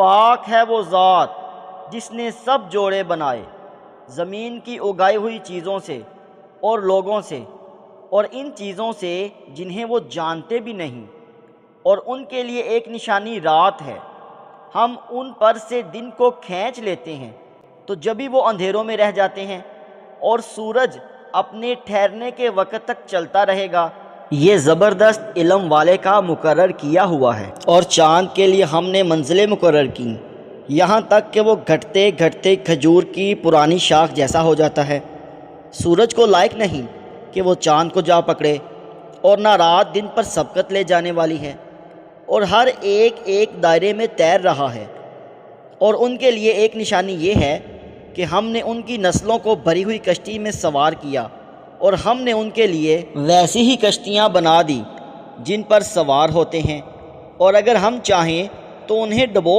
پاک ہے وہ ذات جس نے سب جوڑے بنائے، زمین کی اگائی ہوئی چیزوں سے اور لوگوں سے، اور ان چیزوں سے جنہیں وہ جانتے بھی نہیں، اور ان کے لیے ایک نشانی رات ہے، ہم ان پر سے دن کو کھینچ لیتے ہیں تو جبھی وہ اندھیروں میں رہ جاتے ہیں، اور سورج اپنے ٹھہرنے کے وقت تک چلتا رہے گا۔ یہ زبردست علم والے کا مقرر کیا ہوا ہے۔ اور چاند کے لیے ہم نے منزلیں مقرر کیں، یہاں تک کہ وہ گھٹتے گھٹتے کھجور کی پرانی شاخ جیسا ہو جاتا ہے۔ سورج کو لائق نہیں کہ وہ چاند کو جا پکڑے، اور نہ رات دن پر سبقت لے جانے والی ہے، اور ہر ایک ایک دائرے میں تیر رہا ہے۔ اور ان کے لیے ایک نشانی یہ ہے کہ ہم نے ان کی نسلوں کو بھری ہوئی کشتی میں سوار کیا، اور ہم نے ان کے لیے ویسی ہی کشتیاں بنا دی جن پر سوار ہوتے ہیں، اور اگر ہم چاہیں تو انہیں ڈبو